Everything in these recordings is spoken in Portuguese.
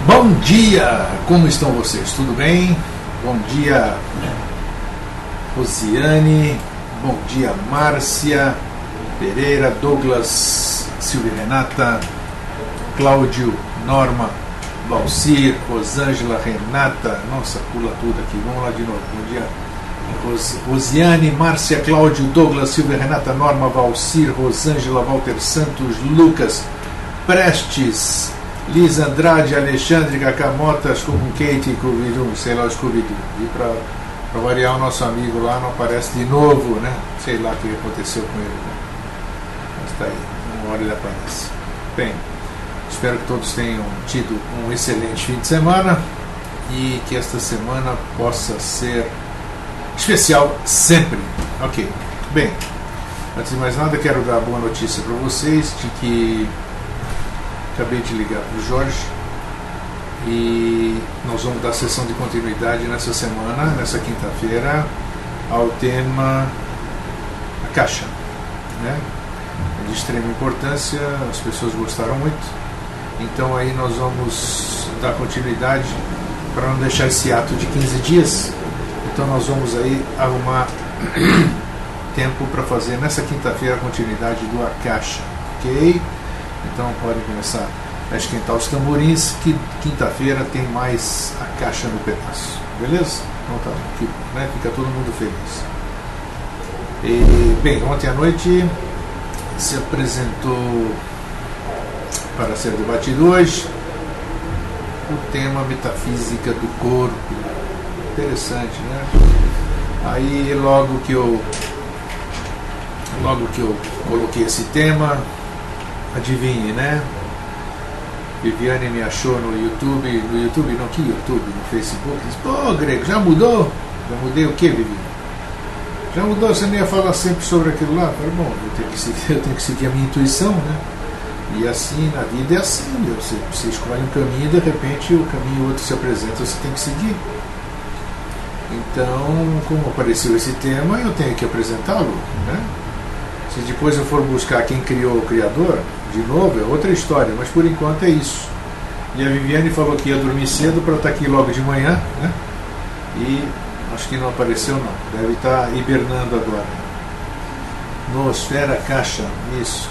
Bom dia! Como estão vocês? Tudo bem? Bom dia, Rosiane. Bom dia, Márcia Pereira, Douglas, Silvia Renata, Cláudio, Norma, Valcir, Rosângela, Renata. Nossa, pula tudo aqui. Vamos lá de novo. Bom dia, Rosiane, Márcia, Cláudio, Douglas, Silvia Renata, Norma, Valcir, Rosângela, Walter Santos, Lucas, Prestes, Liz Andrade, Alexandre, Cacamota, Kate, Scooby-Doo, sei lá, o Scooby-Doo. E para variar, o nosso amigo lá não aparece de novo, né? Sei lá o que aconteceu com ele, né? Mas está aí, uma hora ele aparece. Bem, espero que todos tenham tido um excelente fim de semana e que esta semana possa ser especial sempre. Ok, bem, antes de mais nada quero dar boa notícia para vocês de que acabei de ligar para o Jorge e nós vamos dar sessão de continuidade nessa semana, nessa quinta-feira, ao tema a caixa, né? É de extrema importância, as pessoas gostaram muito, então aí nós vamos dar continuidade para não deixar esse ato de 15 dias. Então nós vamos aí arrumar tempo para fazer nessa quinta-feira a continuidade do A Caixa, ok? Então podem começar a esquentar os tamborins, que quinta-feira tem mais A Caixa no pedaço, beleza? Então tá, aqui, né? Fica todo mundo feliz. E, bem, ontem à noite se apresentou para ser debatido hoje o tema metafísica do corpo. Interessante, né? Aí logo que eu coloquei esse tema, adivinhe, né? Viviane me achou no YouTube, não, que YouTube? No Facebook, disse, pô, Grego, já mudou? Já mudei o que, Viviane? Já mudou, você não ia falar sempre sobre aquilo lá? Eu falei, bom, eu tenho que seguir a minha intuição, né? E assim, na vida é assim, você escolhe um caminho e de repente o caminho outro se apresenta, você tem que seguir. Então, como apareceu esse tema, eu tenho que apresentá-lo, né? Se depois eu for buscar quem criou o criador, de novo, é outra história, mas por enquanto é isso. E a Viviane falou que ia dormir cedo para estar aqui logo de manhã, né? E acho que não apareceu não, deve estar hibernando agora. Noosfera Caixa, isso,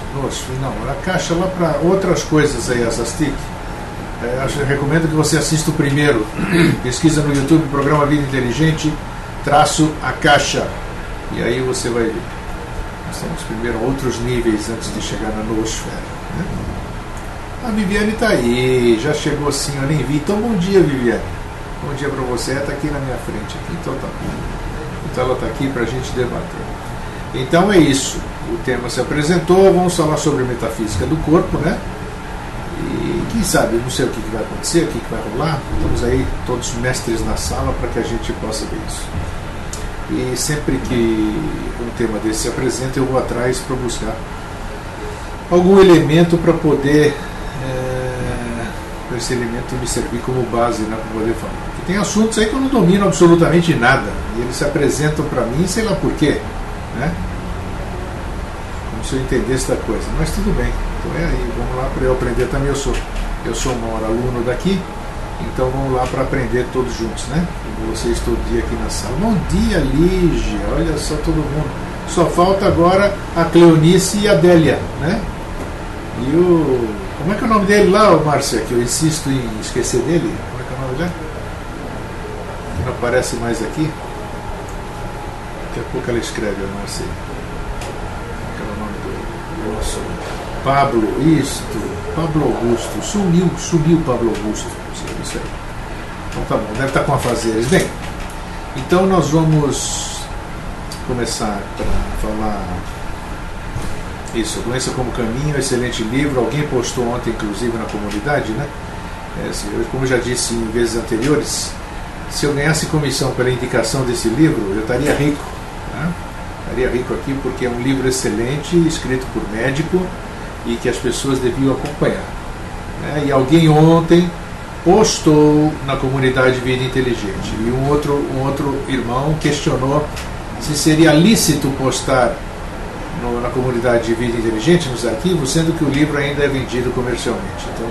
não, a Caixa lá para outras coisas aí, as Astic. Eu recomendo que você assista o primeiro. Pesquisa no YouTube, programa Vida Inteligente, _ A Caixa. E aí você vai ver. Nós temos primeiro outros níveis antes de chegar na noosfera, né? A Viviane está aí, já chegou assim, eu nem vi. Então bom dia, Viviane. Bom dia para você, está aqui na minha frente. Então tá bom. Então ela está aqui para a gente debater. Então é isso. O tema se apresentou, vamos falar sobre a metafísica do corpo, né? E quem sabe, eu não sei o que vai acontecer, o que vai rolar. Estamos aí todos mestres na sala para que a gente possa ver isso. E sempre que um tema desse se apresenta, eu vou atrás para buscar algum elemento para poder esse elemento me servir como base, né, para poder falar. Porque tem assuntos aí que eu não domino absolutamente nada e eles se apresentam para mim, sei lá por quê, né? Como se eu entendesse da coisa, mas tudo bem. Então é aí, vamos lá para eu aprender também. Eu sou o maior aluno daqui, então vamos lá para aprender todos juntos, né? Com vocês todo dia aqui na sala. Bom dia, Lígia, olha só todo mundo. Só falta agora a Cleonice e a Adélia, né? E o... como é que é o nome dele lá, Márcia? Que eu insisto em esquecer dele. Como é que é o nome dele? Que não aparece mais aqui. Daqui a pouco ela escreve, a Márcia. Qual é o nome do nosso... Pablo, Pablo Augusto, sumiu Pablo Augusto, isso aí. Então tá bom, deve estar com afazeres. Bem, então nós vamos começar para falar isso, Doença como Caminho, excelente livro, alguém postou ontem inclusive na comunidade, né? Como eu já disse em vezes anteriores, se eu ganhasse comissão pela indicação desse livro, eu estaria rico, né? Estaria rico aqui porque é um livro excelente, escrito por médico, e que as pessoas deviam acompanhar, né? E alguém ontem postou na comunidade Vida Inteligente e um outro irmão questionou se seria lícito postar na comunidade de Vida Inteligente, nos arquivos, sendo que o livro ainda é vendido comercialmente. Então,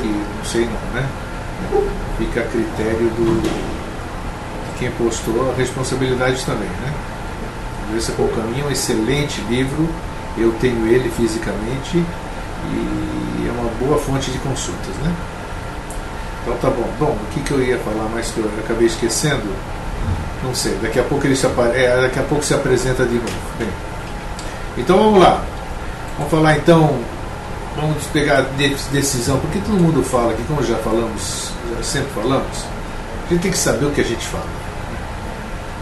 que não sei não, né? Fica a critério de quem postou a responsabilidade também, né? Doença com o Caminho é um excelente livro, eu tenho ele fisicamente e é uma boa fonte de consultas, né? Então tá bom. Bom, o que eu ia falar mais que eu acabei esquecendo? Não sei, daqui a pouco daqui a pouco se apresenta de novo. Bem, então vamos lá. Vamos falar então, vamos pegar a decisão, porque todo mundo fala aqui, como já sempre falamos, a gente tem que saber o que a gente fala.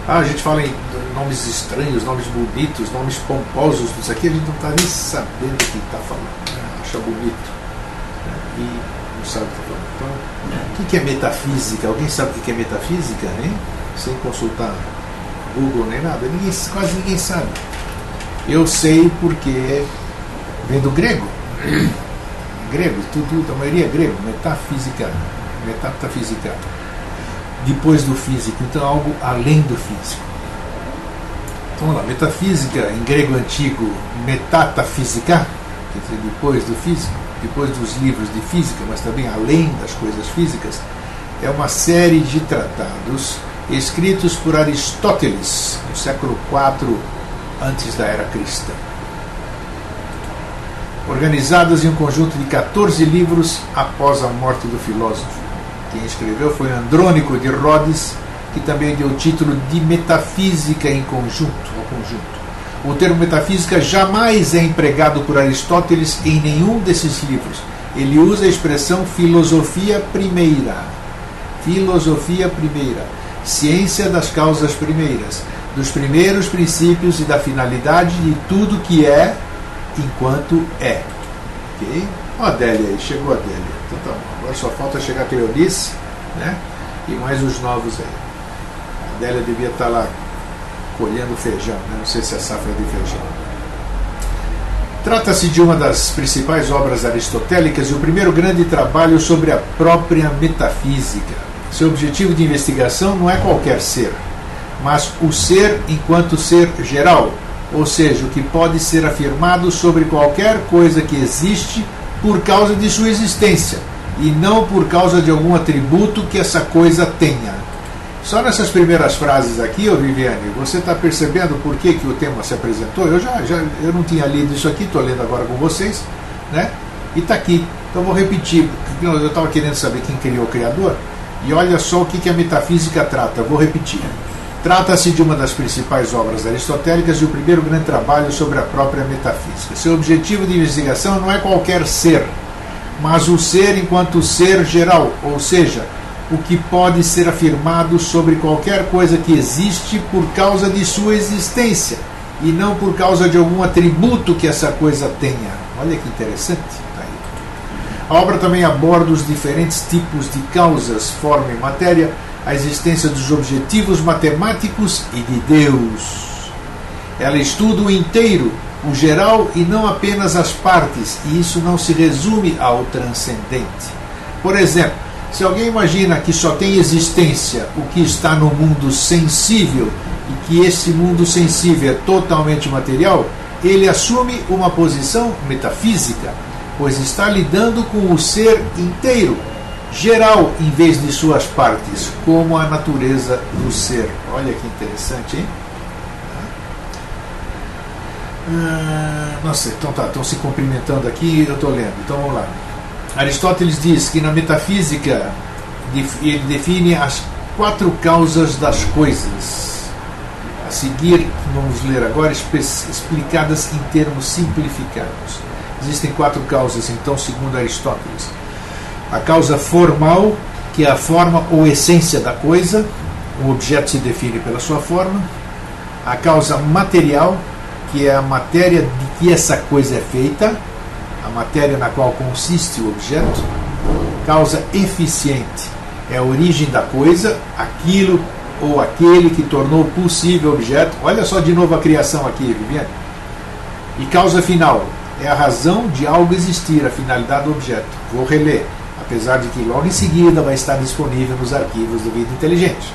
A gente fala em nomes estranhos, nomes bonitos, nomes pomposos, isso aqui a gente não está nem sabendo o que está falando, né? Acha bonito, né? E não sabe o que está falando. Então, o que é metafísica? Alguém sabe o que é metafísica, hein? Sem consultar Google nem nada, quase ninguém sabe. Eu sei porque vem do grego. Grego, tudo, a maioria é grego, metafísica. Depois do físico, então algo além do físico. Então vamos lá, metafísica em grego antigo, metatafísica, quer dizer, depois do físico, depois dos livros de física, mas também além das coisas físicas, é uma série de tratados escritos por Aristóteles no século IV antes da era cristã, organizadas em um conjunto de 14 livros após a morte do filósofo. Quem escreveu foi Andrônico de Rhodes, que também deu o título de Metafísica em conjunto, ao conjunto. O termo metafísica jamais é empregado por Aristóteles em nenhum desses livros. Ele usa a expressão filosofia primeira. Filosofia primeira. Ciência das causas primeiras, dos primeiros princípios e da finalidade de tudo que é enquanto é. Ok? Ó, a Adélia aí, chegou a Adélia. Então tá bom. Agora só falta chegar a Cleonice, né? E mais os novos aí. A Adélia devia estar lá colhendo feijão, né? Não sei se é safra de feijão. Trata-se de uma das principais obras aristotélicas e o primeiro grande trabalho sobre a própria metafísica. Seu objetivo de investigação não é qualquer ser, mas o ser enquanto ser geral, ou seja, o que pode ser afirmado sobre qualquer coisa que existe por causa de sua existência, e não por causa de algum atributo que essa coisa tenha. Só nessas primeiras frases aqui, Viviane, você está percebendo por que o tema se apresentou? Eu não tinha lido isso aqui, estou lendo agora com vocês, né? E está aqui. Então vou repetir, eu estava querendo saber quem criou o Criador, e olha só o que a metafísica trata, vou repetir. Trata-se de uma das principais obras aristotélicas e o primeiro grande trabalho sobre a própria metafísica. Seu objetivo de investigação não é qualquer ser, mas o ser enquanto ser geral, ou seja, o que pode ser afirmado sobre qualquer coisa que existe por causa de sua existência, e não por causa de algum atributo que essa coisa tenha. Olha que interessante. Tá aí. A obra também aborda os diferentes tipos de causas, forma e matéria, a existência dos objetivos matemáticos e de Deus. Ela estuda o inteiro, o geral e não apenas as partes, e isso não se resume ao transcendente. Por exemplo, se alguém imagina que só tem existência o que está no mundo sensível e que esse mundo sensível é totalmente material, ele assume uma posição metafísica, pois está lidando com o ser inteiro, geral em vez de suas partes, como a natureza do ser. Olha que interessante, hein? Nossa, então tá, estão se cumprimentando aqui, eu estou lendo, então vamos lá. Aristóteles diz que na metafísica ele define as 4 causas das coisas. A seguir, vamos ler agora, explicadas em termos simplificados. Existem 4 causas, então, segundo Aristóteles. A causa formal, que é a forma ou essência da coisa, o objeto se define pela sua forma. A causa material, que é a matéria de que essa coisa é feita, a matéria na qual consiste o objeto. Causa eficiente, é a origem da coisa, aquilo ou aquele que tornou possível o objeto. Olha só de novo a criação aqui, Viviane. E causa final, é a razão de algo existir, a finalidade do objeto. Vou reler, apesar de que logo em seguida vai estar disponível nos arquivos do Vida Inteligente.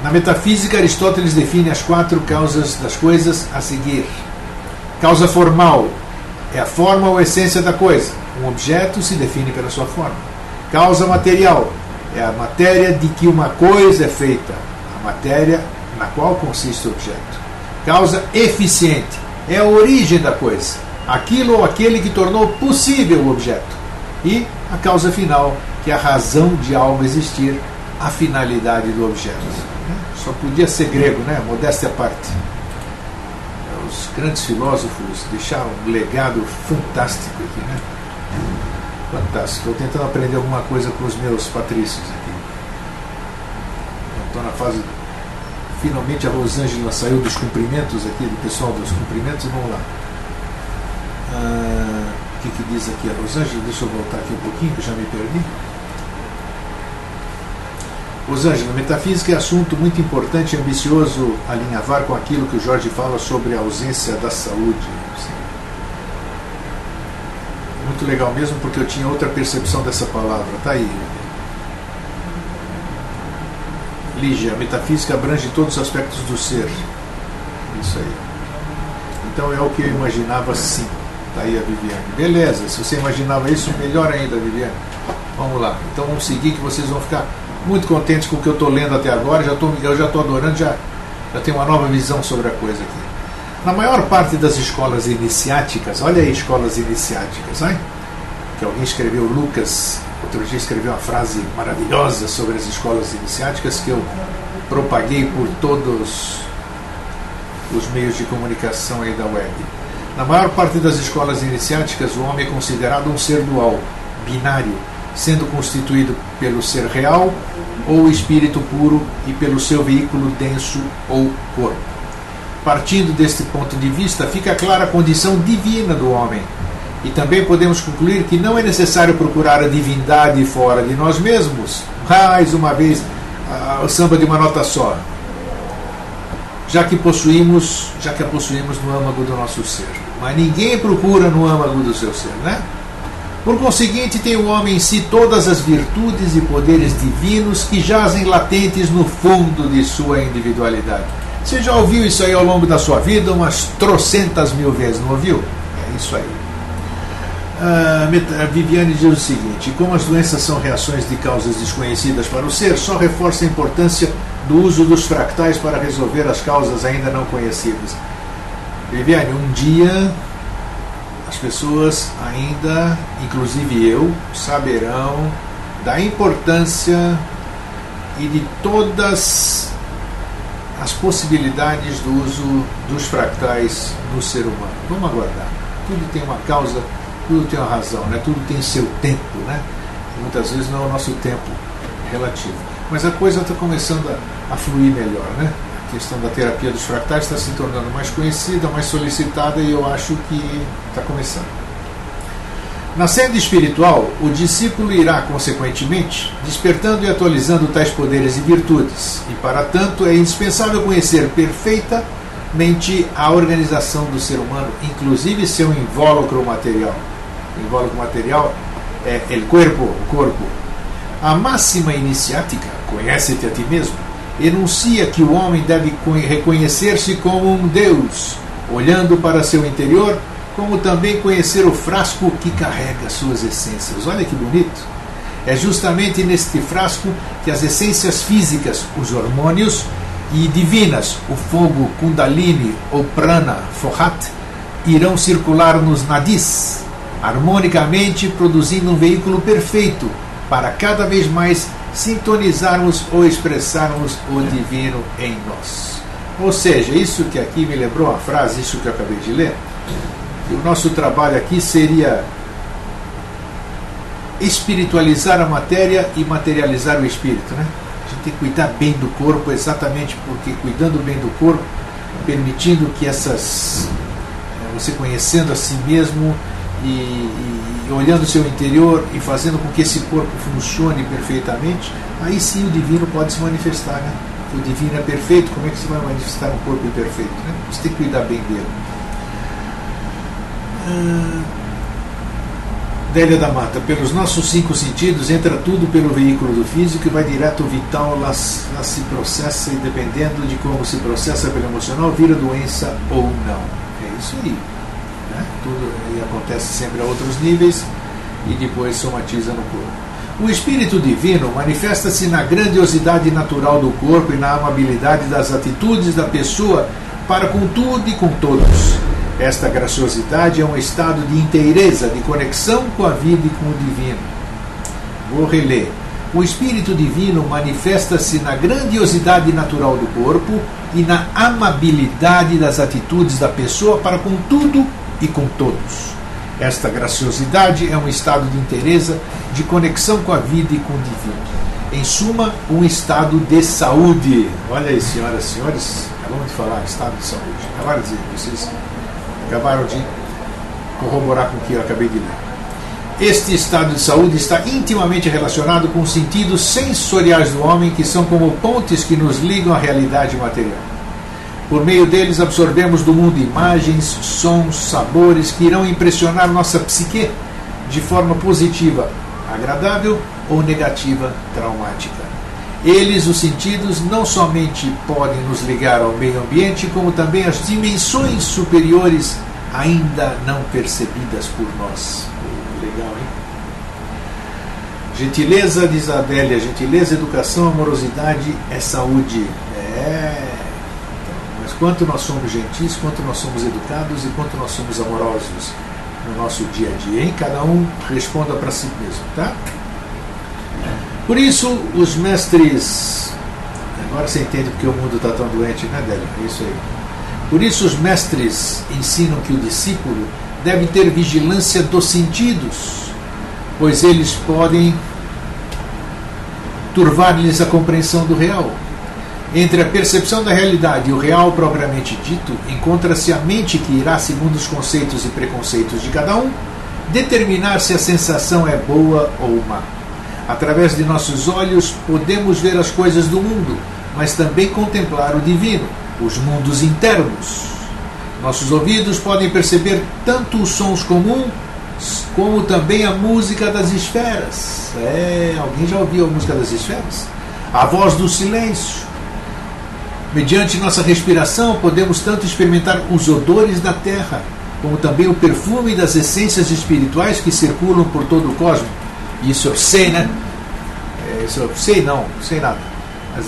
Na metafísica, Aristóteles define as 4 causas das coisas a seguir. Causa formal é a forma ou essência da coisa. Um objeto se define pela sua forma. Causa material é a matéria de que uma coisa é feita, a matéria na qual consiste o objeto. Causa eficiente é a origem da coisa, aquilo ou aquele que tornou possível o objeto. E a causa final, que é a razão de algo existir, a finalidade do objeto. Só podia ser grego, né? Modéstia à parte. Os grandes filósofos deixaram um legado fantástico aqui, né? Fantástico. Estou tentando aprender alguma coisa com os meus patrícios aqui. Estou na fase... Finalmente a Rosângela saiu dos cumprimentos aqui, do pessoal dos cumprimentos, e vamos lá. O que diz aqui a Rosângela? Deixa eu voltar aqui um pouquinho, que eu já me perdi. Rosângela, metafísica é assunto muito importante e ambicioso alinhavar com aquilo que o Jorge fala sobre a ausência da saúde. Sim. Muito legal mesmo, porque eu tinha outra percepção dessa palavra. Está aí. Lígia, a metafísica abrange todos os aspectos do ser. Isso aí. Então é o que eu imaginava, sim. Está aí a Viviane. Beleza, se você imaginava isso, melhor ainda, Viviane. Vamos lá. Então vamos seguir, que vocês vão ficar muito contentes com o que eu estou lendo até agora. Eu já estou adorando, já tenho uma nova visão sobre a coisa aqui. Na maior parte das escolas iniciáticas, olha aí, escolas iniciáticas, hein? Que alguém escreveu, Lucas, outro dia escreveu uma frase maravilhosa sobre as escolas iniciáticas que eu propaguei por todos os meios de comunicação aí da web. Na maior parte das escolas iniciáticas, o homem é considerado um ser dual, binário, sendo constituído pelo ser real ou espírito puro e pelo seu veículo denso ou corpo. Partindo deste ponto de vista, fica clara a condição divina do homem. E também podemos concluir que não é necessário procurar a divindade fora de nós mesmos. Mais uma vez, o samba de uma nota só. Já que a possuímos no âmago do nosso ser. Mas ninguém procura no âmago do seu ser, né? Por conseguinte, tem o homem em si todas as virtudes e poderes divinos que jazem latentes no fundo de sua individualidade. Você já ouviu isso aí ao longo da sua vida umas trocentas mil vezes, não ouviu? É isso aí. A Viviane diz o seguinte: como as doenças são reações de causas desconhecidas para o ser, só reforça a importância do uso dos fractais para resolver as causas ainda não conhecidas. Viviane, um dia as pessoas ainda, inclusive eu, saberão da importância e de todas as possibilidades do uso dos fractais no ser humano. Vamos aguardar. Tudo tem uma causa, tudo tem uma razão, né? Tudo tem seu tempo, né? E muitas vezes não é o nosso tempo relativo. Mas a coisa está começando a fluir melhor, né? A questão da terapia dos fractais está se tornando mais conhecida, mais solicitada, e eu acho que está começando. Na senda espiritual, o discípulo irá, consequentemente, despertando e atualizando tais poderes e virtudes, e para tanto é indispensável conhecer perfeitamente a organização do ser humano, inclusive seu invólucro material. O invólucro material é o corpo. A máxima iniciática, conhece-te a ti mesmo, enuncia que o homem deve reconhecer-se como um Deus, olhando para seu interior, como também conhecer o frasco que carrega suas essências. Olha que bonito! É justamente neste frasco que as essências físicas, os hormônios, e divinas, o fogo Kundalini ou Prana Fohat, irão circular nos nadis, harmonicamente produzindo um veículo perfeito para cada vez mais sintonizarmos ou expressarmos o divino em nós. Ou seja, isso que aqui me lembrou a frase, isso que eu acabei de ler, que o nosso trabalho aqui seria espiritualizar a matéria e materializar o espírito, né? A gente tem que cuidar bem do corpo, exatamente porque cuidando bem do corpo, permitindo que você conhecendo a si mesmo e olhando o seu interior e fazendo com que esse corpo funcione perfeitamente, aí sim o divino pode se manifestar, né? O divino é perfeito, como é que se vai manifestar um corpo imperfeito, né? Você tem que cuidar bem dele. Délia da Mata, pelos nossos 5 sentidos entra tudo pelo veículo do físico e vai direto ao vital, lá se processa, e dependendo de como se processa pelo emocional, vira doença ou não. É isso aí, né? Tudo aí acontece sempre a outros níveis, e depois somatiza no corpo. O espírito divino manifesta-se na grandiosidade natural do corpo e na amabilidade das atitudes da pessoa para com tudo e com todos. Esta graciosidade é um estado de inteireza, de conexão com a vida e com o divino. Vou reler. O espírito divino manifesta-se na grandiosidade natural do corpo e na amabilidade das atitudes da pessoa para com tudo e com todos. Esta graciosidade é um estado de inteireza, de conexão com a vida e com o divino. Em suma, um estado de saúde. Olha aí, senhoras e senhores, acabamos de falar, estado de saúde. Acabaram de dizer, vocês acabaram de corroborar com o que eu acabei de ler. Este estado de saúde está intimamente relacionado com os sentidos sensoriais do homem, que são como pontes que nos ligam à realidade material. Por meio deles absorvemos do mundo imagens, sons, sabores que irão impressionar nossa psique de forma positiva, agradável ou negativa, traumática. Eles, os sentidos, não somente podem nos ligar ao meio ambiente, como também às dimensões superiores ainda não percebidas por nós. Legal, hein? Gentileza, diz a Adélia, gentileza, educação, amorosidade é saúde. Mas quanto nós somos gentis, quanto nós somos educados e quanto nós somos amorosos no nosso dia a dia, hein? Cada um responda para si mesmo, tá? Por isso, os mestres... Agora você entende porque o mundo está tão doente, né, Adélia? É isso aí. Por isso, os mestres ensinam que o discípulo deve ter vigilância dos sentidos, pois eles podem turvar-lhes a compreensão do real. Entre a percepção da realidade e o real propriamente dito, encontra-se a mente que irá, segundo os conceitos e preconceitos de cada um, determinar se a sensação é boa ou má. Através de nossos olhos podemos ver as coisas do mundo, mas também contemplar o divino, os mundos internos. Nossos ouvidos podem perceber tanto os sons comuns, como também a música das esferas. Alguém já ouviu a música das esferas? A voz do silêncio. Mediante nossa respiração, podemos tanto experimentar os odores da terra, como também o perfume das essências espirituais que circulam por todo o cosmos. Isso eu sei, né? Isso eu sei não nada. Mas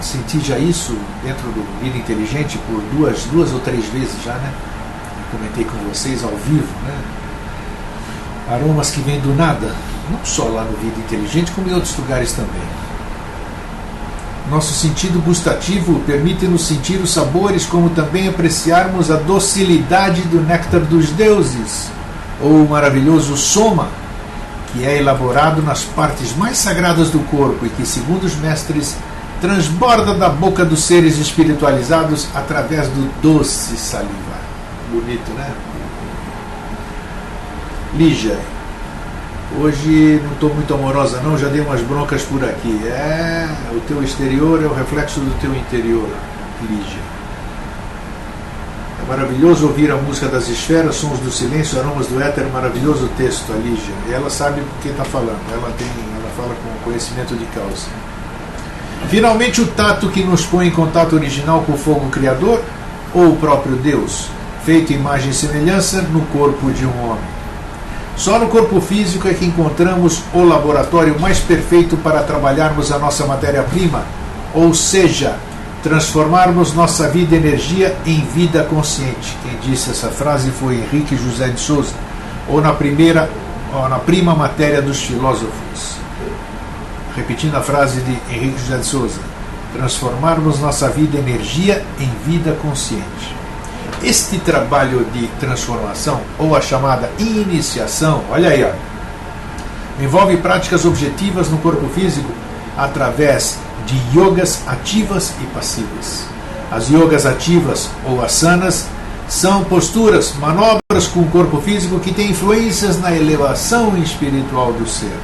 senti já isso dentro do Vida Inteligente por duas ou três vezes já, né? Eu comentei com vocês ao vivo, né? Aromas que vêm do nada, não só lá no Vida Inteligente, como em outros lugares também. Nosso sentido gustativo permite-nos sentir os sabores, como também apreciarmos a docilidade do néctar dos deuses, ou o maravilhoso soma, que é elaborado nas partes mais sagradas do corpo e que, segundo os mestres, transborda da boca dos seres espiritualizados através do doce saliva. Bonito, né? Lígia, hoje não estou muito amorosa não, já dei umas broncas por aqui. O teu exterior é o reflexo do teu interior, Lígia. É maravilhoso ouvir a música das esferas, sons do silêncio, aromas do éter, maravilhoso texto, a Lígia. Ela sabe o que está falando, ela fala com conhecimento de causa. Finalmente, o tato que nos põe em contato original com o fogo criador, ou o próprio Deus, feito imagem e semelhança no corpo de um homem. Só no corpo físico é que encontramos o laboratório mais perfeito para trabalharmos a nossa matéria-prima, ou seja, transformarmos nossa vida e energia em vida consciente. Quem disse essa frase foi Henrique José de Souza, ou na prima matéria dos filósofos. Repetindo a frase de Henrique José de Souza: transformarmos nossa vida e energia em vida consciente. Este trabalho de transformação, ou a chamada iniciação, olha aí, envolve práticas objetivas no corpo físico através de yogas ativas e passivas. As yogas ativas, ou asanas, são posturas, manobras com o corpo físico que têm influências na elevação espiritual do ser.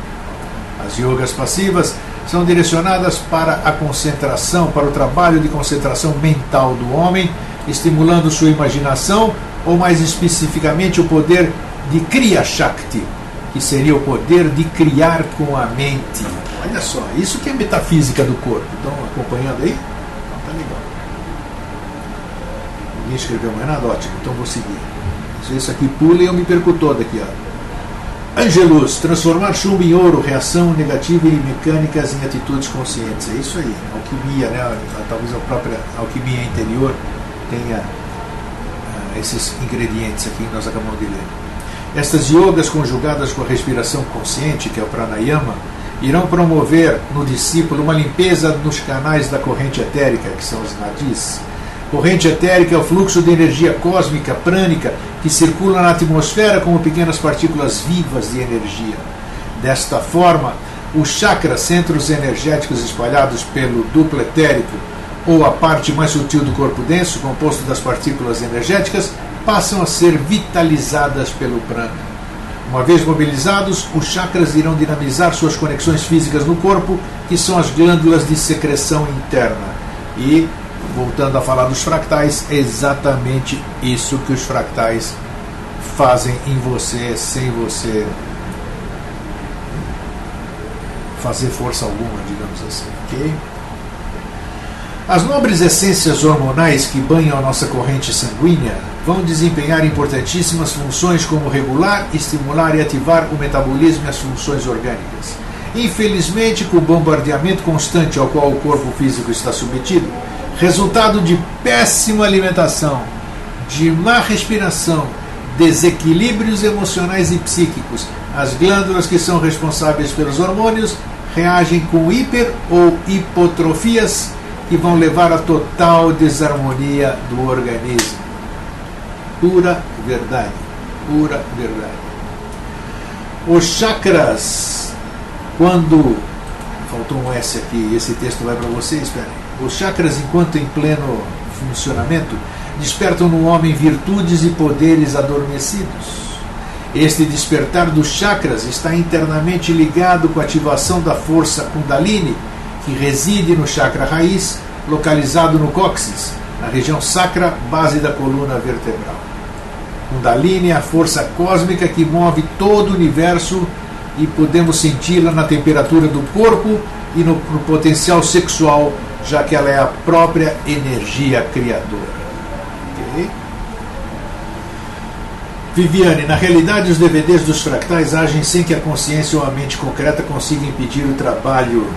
As yogas passivas são direcionadas para a concentração, para o trabalho de concentração mental do homem, estimulando sua imaginação, ou mais especificamente o poder de Kriya Shakti, que seria o poder de criar com a mente. Olha só, isso que é metafísica do corpo. Estão acompanhando aí? Então tá legal. Ninguém escreveu mais nada? Ótimo, então vou seguir. Se isso aqui pula e eu me perco todo aqui, ó. Angelus, transformar chumbo em ouro, reação negativa e mecânicas em atitudes conscientes. É isso aí, alquimia, né? Talvez a própria alquimia interior tenha esses ingredientes aqui que nós acabamos de ler. Estas yogas conjugadas com a respiração consciente, que é o pranayama, irão promover no discípulo uma limpeza nos canais da corrente etérica, que são os nadis. Corrente etérica é o fluxo de energia cósmica, prânica, que circula na atmosfera como pequenas partículas vivas de energia. Desta forma, os chakras, centros energéticos espalhados pelo duplo etérico, ou a parte mais sutil do corpo denso, composto das partículas energéticas, passam a ser vitalizadas pelo prana. Uma vez mobilizados, os chakras irão dinamizar suas conexões físicas no corpo, que são as glândulas de secreção interna. E, voltando a falar dos fractais, é exatamente isso que os fractais fazem em você, sem você fazer força alguma, digamos assim, ok? As nobres essências hormonais que banham a nossa corrente sanguínea vão desempenhar importantíssimas funções como regular, estimular e ativar o metabolismo e as funções orgânicas. Infelizmente, com o bombardeamento constante ao qual o corpo físico está submetido, resultado de péssima alimentação, de má respiração, desequilíbrios emocionais e psíquicos, as glândulas que são responsáveis pelos hormônios reagem com hiper ou hipotrofias que vão levar à total desarmonia do organismo. Pura verdade. Pura verdade. Os chakras, quando... Faltou um S aqui, esse texto vai para vocês, esperem. Os chakras, enquanto em pleno funcionamento, despertam no homem virtudes e poderes adormecidos. Este despertar dos chakras está internamente ligado com a ativação da força Kundalini, que reside no chakra raiz, localizado no cóccix, na região sacra, base da coluna vertebral. Kundalini é a força cósmica que move todo o universo e podemos senti-la na temperatura do corpo e no potencial sexual, já que ela é a própria energia criadora. Okay? Viviane, na realidade os DVDs dos fractais agem sem que a consciência ou a mente concreta consiga impedir o trabalho,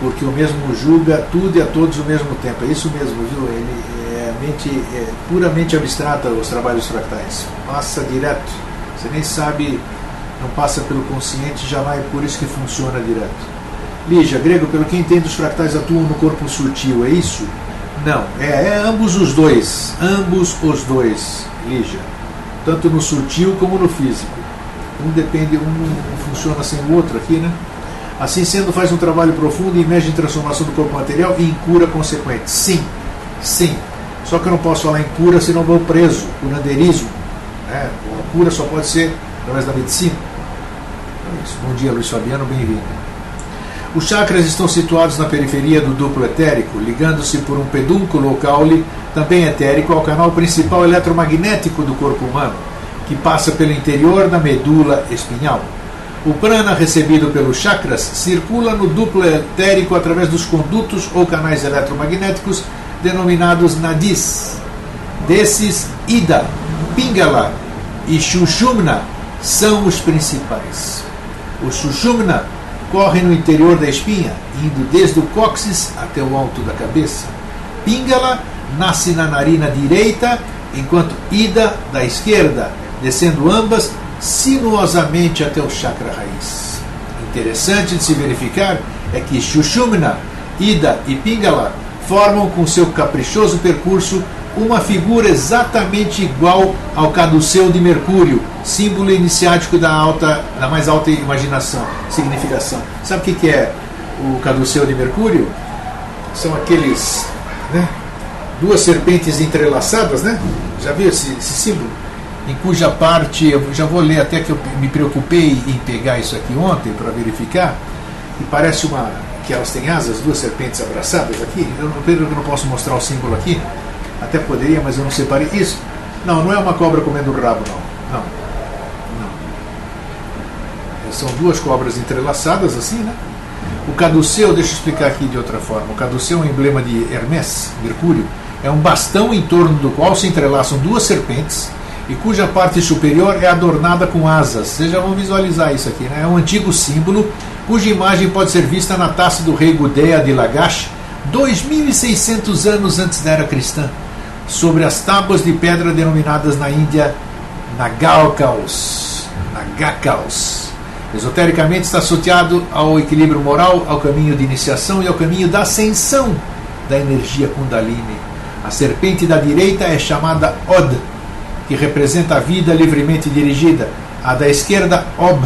porque o mesmo julga tudo e a todos ao mesmo tempo. É isso mesmo, viu? É puramente abstrata os trabalhos fractais. Passa direto. Você nem sabe, não passa pelo consciente, já vai, por isso que funciona direto. Lígia, grego, pelo que entendo, os fractais atuam no corpo sutil, é isso? Não, é ambos os dois. Ambos os dois, Lígia. Tanto no sutil como no físico. Um funciona sem o outro aqui, né? Assim sendo, faz um trabalho profundo e emerge em transformação do corpo material e em cura consequente. Sim, sim. Só que eu não posso falar em cura senão vou preso, curandeirismo. Né? A cura só pode ser através da medicina. Então é isso. Bom dia, Luiz Fabiano, bem-vindo. Os chakras estão situados na periferia do duplo etérico, ligando-se por um pedúnculo ou caule, também etérico, ao canal principal eletromagnético do corpo humano, que passa pelo interior da medula espinhal. O prana recebido pelos chakras circula no duplo etérico através dos condutos ou canais eletromagnéticos denominados nadis. Desses, Ida, Pingala e Sushumna são os principais. O Sushumna corre no interior da espinha, indo desde o cóccix até o alto da cabeça. Pingala nasce na narina direita, enquanto Ida, da esquerda, descendo ambas sinuosamente até o chakra raiz. Interessante de se verificar é que Sushumna, Ida e Pingala formam com seu caprichoso percurso uma figura exatamente igual ao caduceu de Mercúrio, símbolo iniciático da mais alta imaginação, significação. Sabe o que é o caduceu de Mercúrio? São aqueles, né, duas serpentes entrelaçadas, né? Já viu esse símbolo? Em cuja parte, eu já vou ler, até que eu me preocupei em pegar isso aqui ontem para verificar, e parece que elas têm asas, duas serpentes abraçadas aqui. Eu não posso mostrar o símbolo aqui, até poderia, mas eu não separei isso. Não é uma cobra comendo o rabo, não. São duas cobras entrelaçadas assim, né? O caduceu, deixa eu explicar aqui de outra forma. O caduceu é um emblema de Hermès, Mercúrio. É um bastão em torno do qual se entrelaçam duas serpentes e cuja parte superior é adornada com asas. Vocês já vão visualizar isso aqui, né? É um antigo símbolo, cuja imagem pode ser vista na taça do rei Gudea de Lagash, 2.600 anos antes da era cristã, sobre as tábuas de pedra denominadas na Índia Nagakaos. Esotericamente está associado ao equilíbrio moral, ao caminho de iniciação e ao caminho da ascensão da energia Kundalini. A serpente da direita é chamada Od, que representa a vida livremente dirigida. A da esquerda, Ob,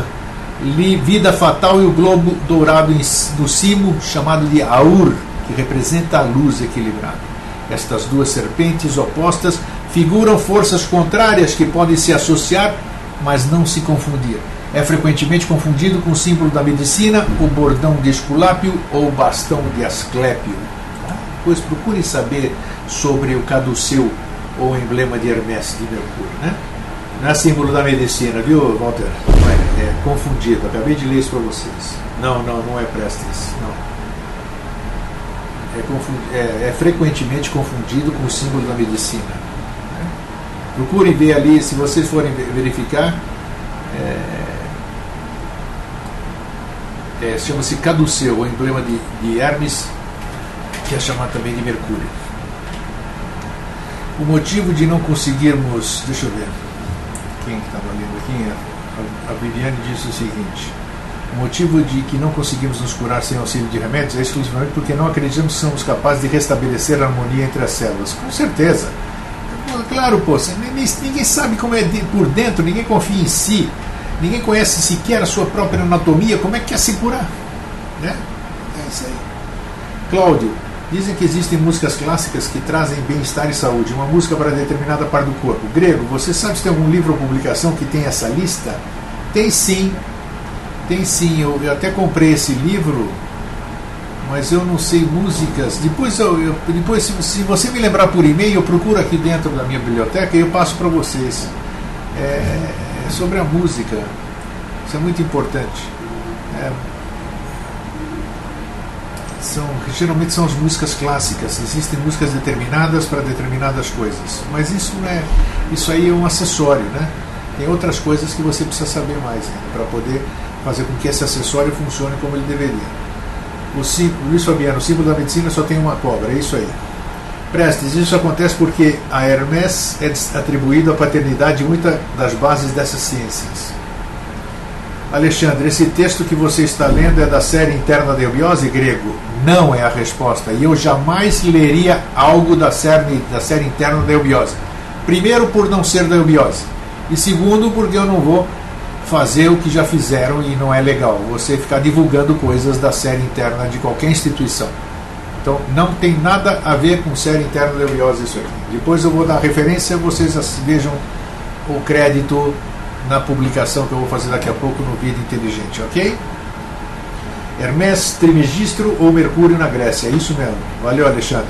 vida fatal, e o globo dourado no cimo, chamado de Aur, que representa a luz equilibrada. Estas duas serpentes opostas figuram forças contrárias que podem se associar, mas não se confundir. É frequentemente confundido com o símbolo da medicina, o bordão de Esculápio ou o bastão de Asclépio. Pois procure saber sobre o caduceu ou o emblema de Hermès de Mercúrio, né? Não é símbolo da medicina, viu, Walter? Não é confundido. Acabei de ler isso para vocês. Não é Prestes, não. É frequentemente confundido com o símbolo da medicina. Né? Procurem ver ali, se vocês forem verificar, chama-se caduceu, o emblema de Hermes, que é chamado também de Mercúrio. O motivo de não conseguirmos, deixa eu ver, quem estava lendo aqui, a Viviane disse o seguinte: o motivo de que não conseguimos nos curar sem auxílio de remédios é exclusivamente porque não acreditamos que somos capazes de restabelecer a harmonia entre as células. Com certeza. Claro, ninguém sabe como é por dentro, ninguém confia em si, ninguém conhece sequer a sua própria anatomia, como é que quer se curar? Né? É isso aí. Cláudio, dizem que existem músicas clássicas que trazem bem-estar e saúde, uma música para determinada parte do corpo. Grego, você sabe se tem algum livro ou publicação que tem essa lista? Tem sim, eu até comprei esse livro, mas eu não sei músicas. Depois, se você me lembrar por e-mail, eu procuro aqui dentro da minha biblioteca e eu passo para vocês. É sobre a música, isso é muito importante. Geralmente são as músicas clássicas, existem músicas determinadas para determinadas coisas, mas isso aí é um acessório, né? Tem outras coisas que você precisa saber mais para poder fazer com que esse acessório funcione como ele deveria. Luiz Fabiano, o símbolo da medicina só tem uma cobra, é isso aí. Prestes, isso acontece porque a Hermès é atribuído à paternidade de muitas das bases dessas ciências. Alexandre, esse texto que você está lendo é da série Interna da Eubiose, grego? Não é a resposta, e eu jamais leria algo da série Interna da Eubiose. Primeiro, por não ser da Eubiose, e segundo, porque eu não vou fazer o que já fizeram e não é legal você ficar divulgando coisas da série interna de qualquer instituição. Então não tem nada a ver com série interna da Eubiose isso aqui. Depois eu vou dar referência, vocês vejam o crédito na publicação que eu vou fazer daqui a pouco no Vida Inteligente, ok? Hermès Trismegistro ou Mercúrio na Grécia, é isso mesmo. Valeu, Alexandre.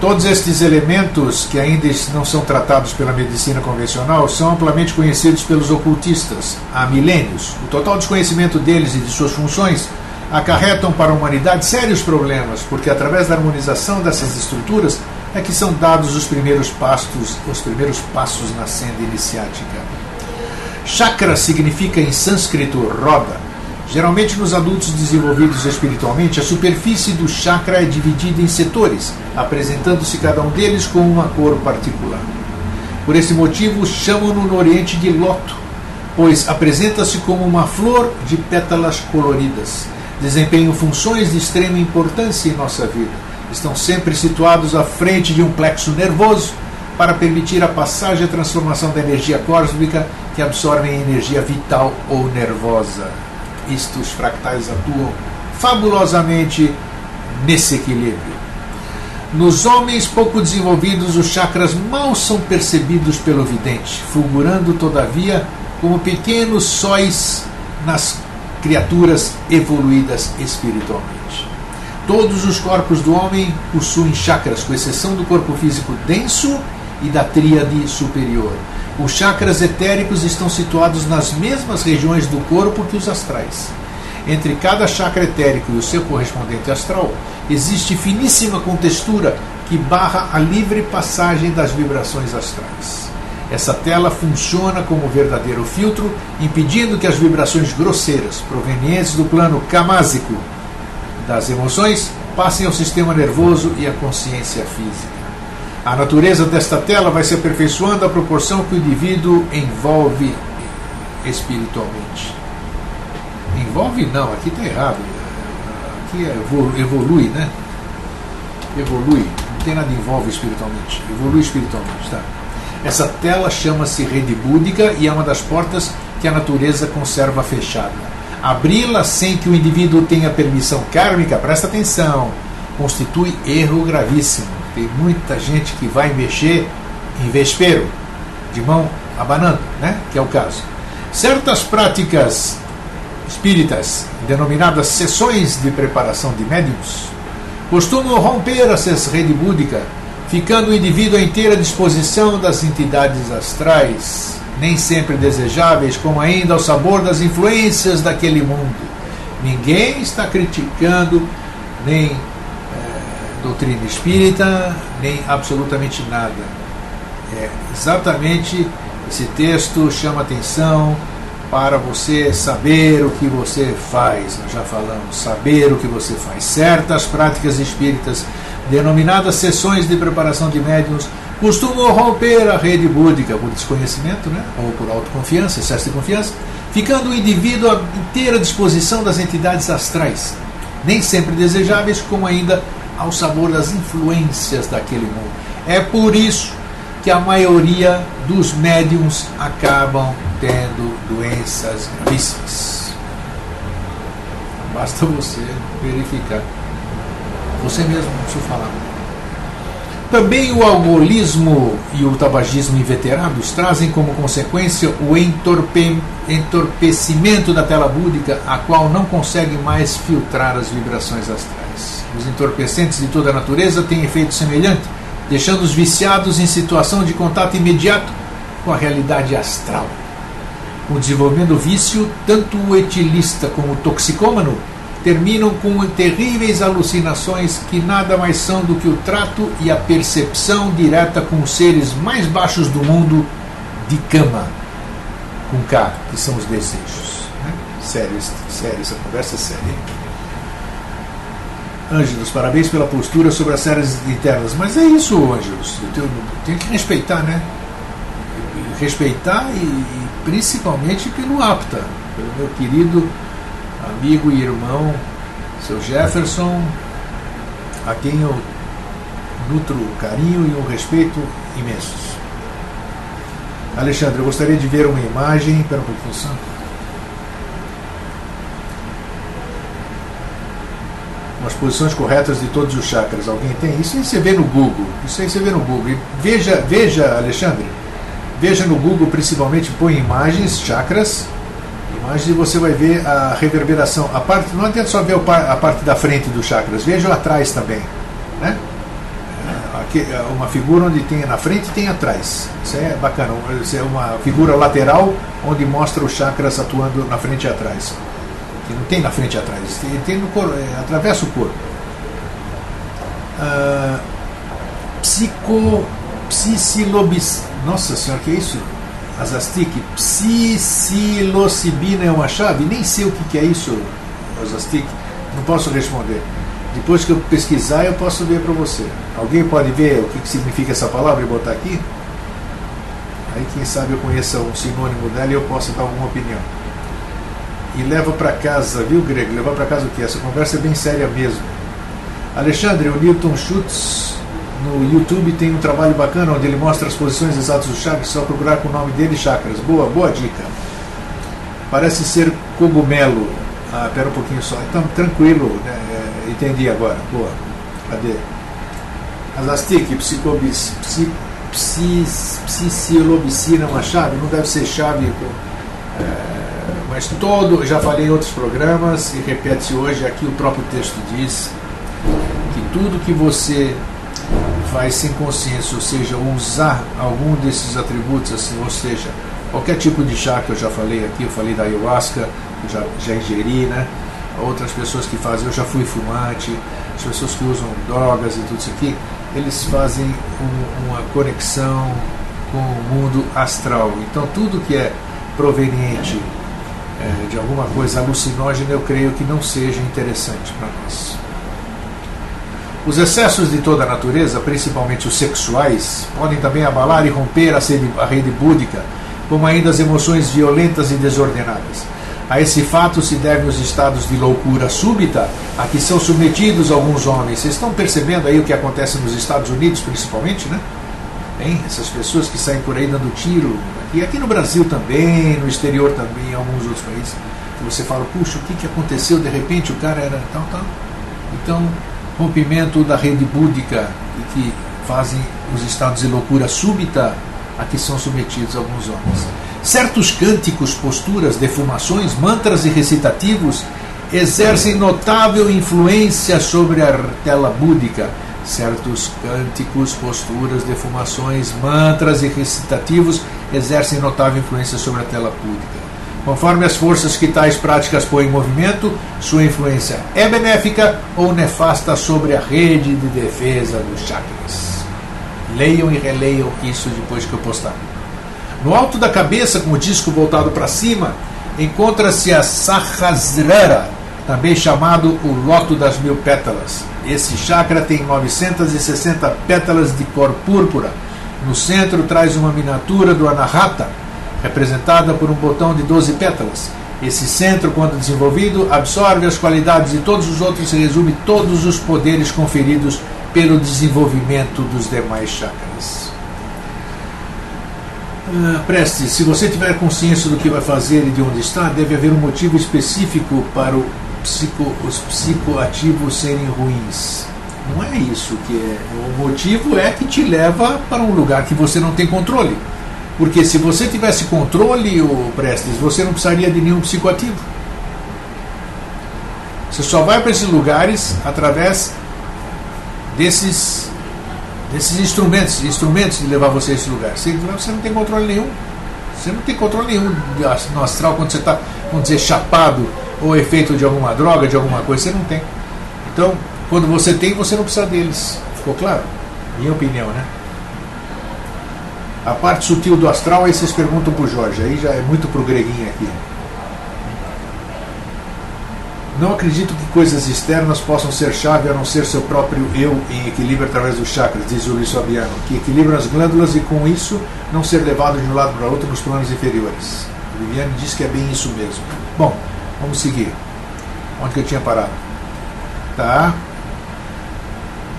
Todos estes elementos que ainda não são tratados pela medicina convencional são amplamente conhecidos pelos ocultistas há milênios. O total desconhecimento deles e de suas funções acarretam para a humanidade sérios problemas, porque através da harmonização dessas estruturas é que são dados os primeiros passos na senda iniciática. Chakra significa em sânscrito roda. Geralmente nos adultos desenvolvidos espiritualmente, a superfície do chakra é dividida em setores, apresentando-se cada um deles com uma cor particular. Por esse motivo, chamam-no no Oriente de loto, pois apresenta-se como uma flor de pétalas coloridas. Desempenham funções de extrema importância em nossa vida. Estão sempre situados à frente de um plexo nervoso para permitir a passagem e a transformação da energia cósmica que absorvem a energia vital ou nervosa. Os fractais atuam fabulosamente nesse equilíbrio. Nos homens pouco desenvolvidos, os chakras mal são percebidos pelo vidente, fulgurando, todavia, como pequenos sóis nas criaturas evoluídas espiritualmente. Todos os corpos do homem possuem chakras, com exceção do corpo físico denso e da tríade superior. Os chakras etéricos estão situados nas mesmas regiões do corpo que os astrais. Entre cada chakra etérico e o seu correspondente astral, existe finíssima contextura que barra a livre passagem das vibrações astrais. Essa tela funciona como verdadeiro filtro, impedindo que as vibrações grosseiras, provenientes do plano camásico das emoções, passem ao sistema nervoso e à consciência física. A natureza desta tela vai se aperfeiçoando à proporção que o indivíduo envolve espiritualmente. Envolve não, aqui está errado. Aqui evolui, né? Evolui, não tem nada envolve espiritualmente. Evolui espiritualmente, tá? Essa tela chama-se rede búdica e é uma das portas que a natureza conserva fechada. Abri-la sem que o indivíduo tenha permissão kármica, presta atenção, constitui erro gravíssimo. Tem muita gente que vai mexer em vespeiro, de mão abanando, né? Que é o caso. Certas práticas espíritas, denominadas sessões de preparação de médiuns, costumam romper essa rede búdica, ficando o indivíduo à inteira disposição das entidades astrais, nem sempre desejáveis, como ainda ao sabor das influências daquele mundo. Ninguém está criticando nem doutrina espírita, nem absolutamente nada. Exatamente esse texto chama atenção para você saber o que você faz. Nós já falamos, saber o que você faz. Certas práticas espíritas, denominadas sessões de preparação de médiuns, costumam romper a rede búdica por desconhecimento, né? Ou por autoconfiança, excesso de confiança, ficando o indivíduo à inteira disposição das entidades astrais, nem sempre desejáveis, como ainda ao sabor das influências daquele mundo. É por isso que a maioria dos médiuns acabam tendo doenças gravíssimas. Basta você verificar. Você mesmo, não preciso falar. Também o alcoolismo e o tabagismo inveterados trazem como consequência o entorpecimento da tela búdica, a qual não consegue mais filtrar as vibrações astrais. Os entorpecentes de toda a natureza têm efeito semelhante, deixando os viciados em situação de contato imediato com a realidade astral. Com o desenvolvimento do vício, tanto o etilista como o toxicômano terminam com terríveis alucinações que nada mais são do que o trato e a percepção direta com os seres mais baixos do mundo de cama, com K, que são os desejos. Né? Sério, essa conversa é séria. Ângelos, parabéns pela postura sobre as séries internas. Mas é isso, Ângelos. Eu tenho que respeitar, né? Respeitar e principalmente pelo APTA, pelo meu querido amigo e irmão, seu Jefferson, a quem eu nutro carinho e um respeito imensos. Alexandre, eu gostaria de ver uma imagem. Espera um pouquinho só. As posições corretas de todos os chakras. Alguém tem? Isso aí você vê no Google. E veja, Alexandre, veja no Google, principalmente, põe imagens, chakras, imagens, e você vai ver a reverberação. A parte, não adianta só ver a parte da frente dos chakras, veja atrás também, né? Aqui, uma figura onde tem na frente e tem atrás. Isso é bacana. Isso é uma figura lateral onde mostra os chakras atuando na frente e atrás. Que não tem na frente e atrás, tem no corpo, atravessa o corpo. Nossa senhora, que é isso? Azastic, psilocibina é uma chave? Nem sei o que é isso, Azastic, não posso responder. Depois que eu pesquisar, eu posso ver para você. Alguém pode ver o que significa essa palavra e botar aqui? Aí quem sabe eu conheça um sinônimo dela e eu posso dar alguma opinião. E leva para casa, viu, Greg? Levar para casa o que? Essa conversa é bem séria mesmo. Alexandre, o Newton Schutz no YouTube tem um trabalho bacana onde ele mostra as posições exatas dos chakras, só procurar com o nome dele, chakras. Boa dica. Parece ser cogumelo. Pera um pouquinho só. Então, tranquilo, né? Entendi agora. Boa. Cadê? Azastic, psilocibina é uma chave? Não deve ser chave. Mas já falei em outros programas e repete-se hoje, aqui o próprio texto diz que tudo que você faz sem consciência, ou seja, usar algum desses atributos, assim, ou seja, qualquer tipo de chá que eu já falei aqui, eu falei da ayahuasca, eu já ingeri, né? Outras pessoas que fazem, eu já fui fumante, as pessoas que usam drogas e tudo isso aqui, eles fazem uma conexão com o mundo astral. Então tudo que é proveniente de alguma coisa alucinógena, eu creio que não seja interessante para nós. Os excessos de toda a natureza, principalmente os sexuais, podem também abalar e romper a rede búdica, como ainda as emoções violentas e desordenadas. A esse fato se devem os estados de loucura súbita a que são submetidos alguns homens. Vocês estão percebendo aí o que acontece nos Estados Unidos, principalmente, né? Hein? Essas pessoas que saem por aí dando tiro, e aqui no Brasil também, no exterior também, em alguns outros países, que você fala, puxa, o que aconteceu? De repente o cara era tal. Então, rompimento da rede búdica e que fazem os estados de loucura súbita a que são submetidos alguns homens. Certos cânticos, posturas, defumações, mantras e recitativos exercem notável influência sobre a tela búdica. Certos cânticos, posturas, defumações, mantras e recitativos exercem notável influência sobre a tela búdica. Conforme as forças que tais práticas põem em movimento, sua influência é benéfica ou nefasta sobre a rede de defesa dos chakras. Leiam e releiam isso depois que eu postar. No alto da cabeça, com o disco voltado para cima, encontra-se a Sahasrara, também chamado o Loto das Mil Pétalas. Esse chakra tem 960 pétalas de cor púrpura. No centro traz uma miniatura do Anahata, representada por um botão de 12 pétalas. Esse centro, quando desenvolvido, absorve as qualidades de todos os outros e resume todos os poderes conferidos pelo desenvolvimento dos demais chakras. Preste, se você tiver consciência do que vai fazer e de onde está, deve haver um motivo específico para os psicoativos serem ruins. Não é isso que é. O motivo é que te leva para um lugar que você não tem controle. Porque se você tivesse controle, Prestes, você não precisaria de nenhum psicoativo. Você só vai para esses lugares através desses instrumentos de levar você a esse lugar. Você não tem controle nenhum. Você não tem controle nenhum no astral quando você está, vamos dizer, chapado ou efeito de alguma droga, de alguma coisa. Você não tem. Então, quando você tem, você não precisa deles. Ficou claro? Minha opinião, né? A parte sutil do astral, aí vocês perguntam para o Jorge, aí já é muito pro greguinho aqui. Não acredito que coisas externas possam ser chave a não ser seu próprio eu em equilíbrio através dos chakras, diz o Luiz Fabiano, que equilibram as glândulas e com isso não ser levado de um lado para outro nos planos inferiores. A Viviane diz que é bem isso mesmo. Bom, vamos seguir. Onde que eu tinha parado? Tá.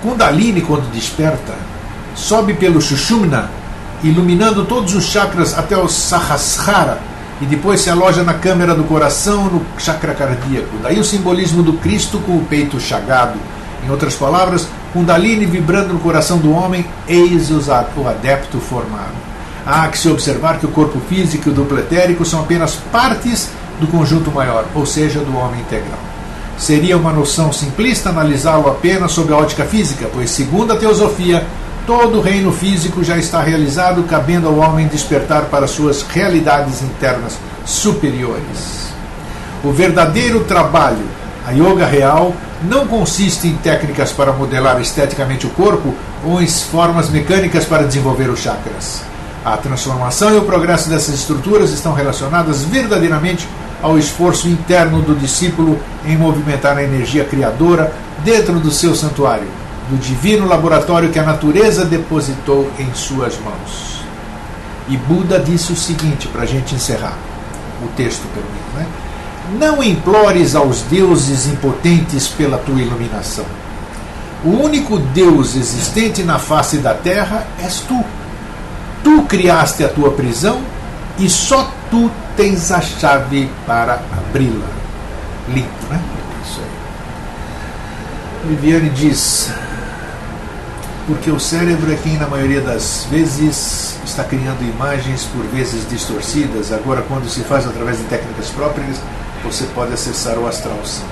Kundalini, quando desperta, sobe pelo Sushumna, iluminando todos os chakras até o Sahasrara, e depois se aloja na câmara do coração, no chakra cardíaco. Daí o simbolismo do Cristo com o peito chagado. Em outras palavras, Kundalini vibrando no coração do homem, eis o adepto formado. Há que se observar que o corpo físico e o duplo etérico são apenas partes do conjunto maior, ou seja, do homem integral. Seria uma noção simplista analisá-lo apenas sob a ótica física, pois, segundo a teosofia, todo o reino físico já está realizado, cabendo ao homem despertar para suas realidades internas superiores. O verdadeiro trabalho, a yoga real, não consiste em técnicas para modelar esteticamente o corpo ou em formas mecânicas para desenvolver os chakras. A transformação e o progresso dessas estruturas estão relacionadas verdadeiramente ao esforço interno do discípulo em movimentar a energia criadora dentro do seu santuário, do divino laboratório que a natureza depositou em suas mãos. E Buda disse o seguinte, para a gente encerrar o texto, permito, né? Não implores aos deuses impotentes pela tua iluminação. O único Deus existente na face da terra és tu. Tu criaste a tua prisão e só tu tens a chave para abri-la. Lindo, né? Isso aí. Viviane diz: porque o cérebro é quem na maioria das vezes está criando imagens por vezes distorcidas. Agora, quando se faz através de técnicas próprias, você pode acessar o astral, sim.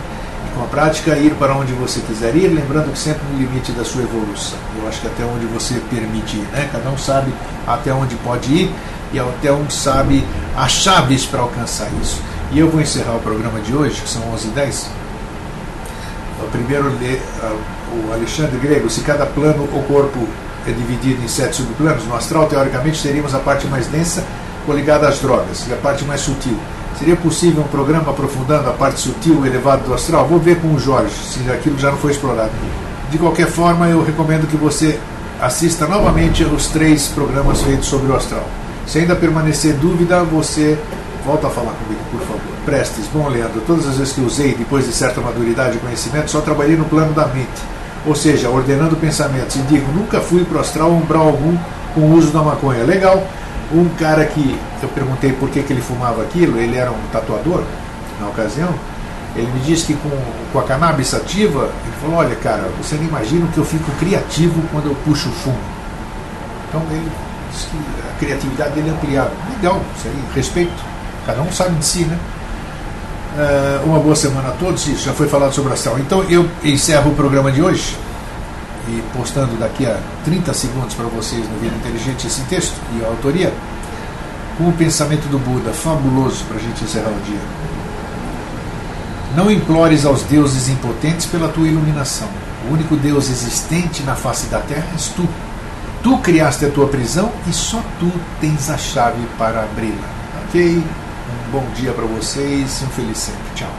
E com a prática, ir para onde você quiser ir, lembrando que sempre no limite da sua evolução. Eu acho que até onde você permite ir, né? Cada um sabe até onde pode ir e até um sabe as chaves para alcançar isso. E eu vou encerrar o programa de hoje, que são 11h10. Eu primeiro ler o Alexandre Grego: se cada plano ou corpo é dividido em 7 subplanos. No astral, teoricamente, teríamos a parte mais densa coligada às drogas e a parte mais sutil. Seria possível um programa aprofundando a parte sutil e elevada do astral? Vou ver com o Jorge, se aquilo já não foi explorado. De qualquer forma, eu recomendo que você assista novamente os 3 programas feitos sobre o astral. Se ainda permanecer dúvida, você volta a falar comigo, por favor. Prestes, bom Leandro, todas as vezes que usei, depois de certa maturidade e conhecimento, só trabalhei no plano da mente, ou seja, ordenando pensamentos, e digo, nunca fui para o astral umbral algum com o uso da maconha. Legal. Um cara que eu perguntei por que ele fumava aquilo, ele era um tatuador na ocasião, ele me disse que com a cannabis ativa, ele falou, olha cara, você não imagina o que eu fico criativo quando eu puxo o fumo. Então ele disse que a criatividade dele é ampliada. Legal, isso aí, respeito, cada um sabe de si, né? Uma boa semana a todos, isso já foi falado sobre a astral. Então eu encerro o programa de hoje e postando daqui a 30 segundos para vocês no Vida Inteligente esse texto e a autoria, com o pensamento do Buda, fabuloso para a gente encerrar o dia. Não implores aos deuses impotentes pela tua iluminação. O único Deus existente na face da terra és tu. Tu criaste a tua prisão e só tu tens a chave para abri-la. Ok? Um bom dia para vocês e um feliz sempre. Tchau.